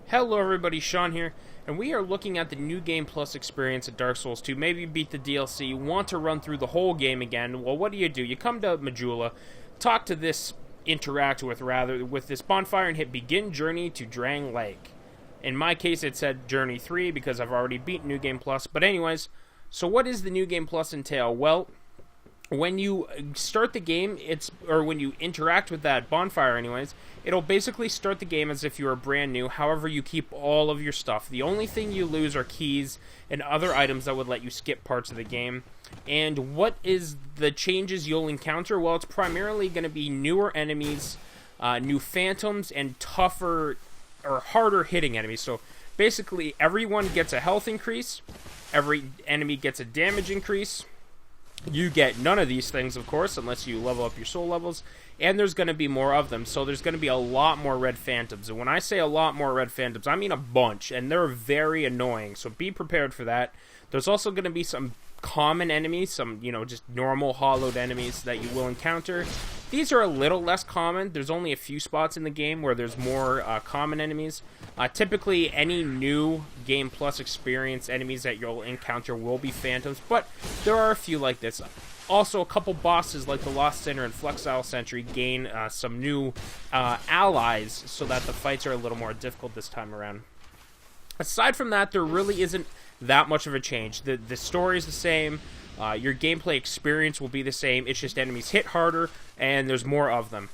Hello everybody, Sean here, and we are looking at the New Game Plus experience at Dark Souls 2. Maybe you beat the DLC, want to run through the whole game again. Well, what do? You come to Majula, talk to this, interact with this bonfire and hit Begin Journey to Drangleic. In my case, it said Journey 3 because I've already beaten New Game Plus. But anyways, so what does the New Game Plus entail? Well, when you start the game, when you interact with that bonfire anyways, it'll basically start the game as if you were brand new. However, you keep all of your stuff. The only thing you lose are keys and other items that would let you skip parts of the game. And what is the changes you'll encounter? Well, it's primarily going to be newer enemies, new phantoms, and tougher or harder hitting enemies. So basically, everyone gets a health increase, every enemy gets a damage increase. You get none of these things, of course, unless you level up your soul levels, and there's going to be more of them, so there's going to be a lot more red phantoms. And when I say a lot more red phantoms, I mean a bunch, and they're very annoying, so be prepared for that. There's also going to be some common enemies, some, just normal hollowed enemies that you will encounter. These are a little less common. There's only a few spots in the game where there's more common enemies. Typically, any new Game Plus experience enemies that you'll encounter will be phantoms, but there are a few like this. Also, a couple bosses like the Lost Sinner and Flexile Sentry gain some new allies so that the fights are a little more difficult this time around. Aside from that, there really isn't that much of a change. The story is the same. Your gameplay experience will be the same. It's just enemies hit harder, and there's more of them.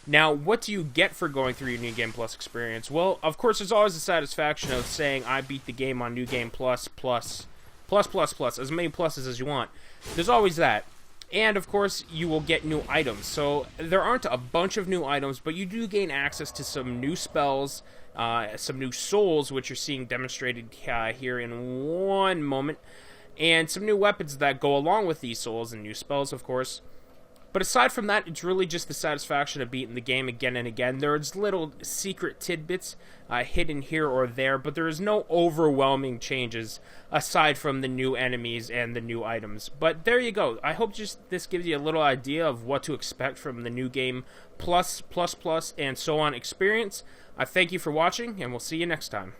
Now, what do you get for going through your New Game Plus experience? Well, of course, there's always the satisfaction of saying, I beat the game on New Game Plus, plus, as many pluses as you want. There's always that. And, of course, you will get new items. So, there aren't a bunch of new items, but you do gain access to some new spells, some new souls, which you're seeing demonstrated here in one moment, and some new weapons that go along with these souls and new spells, of course. But aside from that, it's really just the satisfaction of beating the game again and again. There's little secret tidbits hidden here or there, but there is no overwhelming changes aside from the new enemies and the new items. But there you go. I hope this gives you a little idea of what to expect from the New Game Plus, and so on experience. I thank you for watching, and we'll see you next time.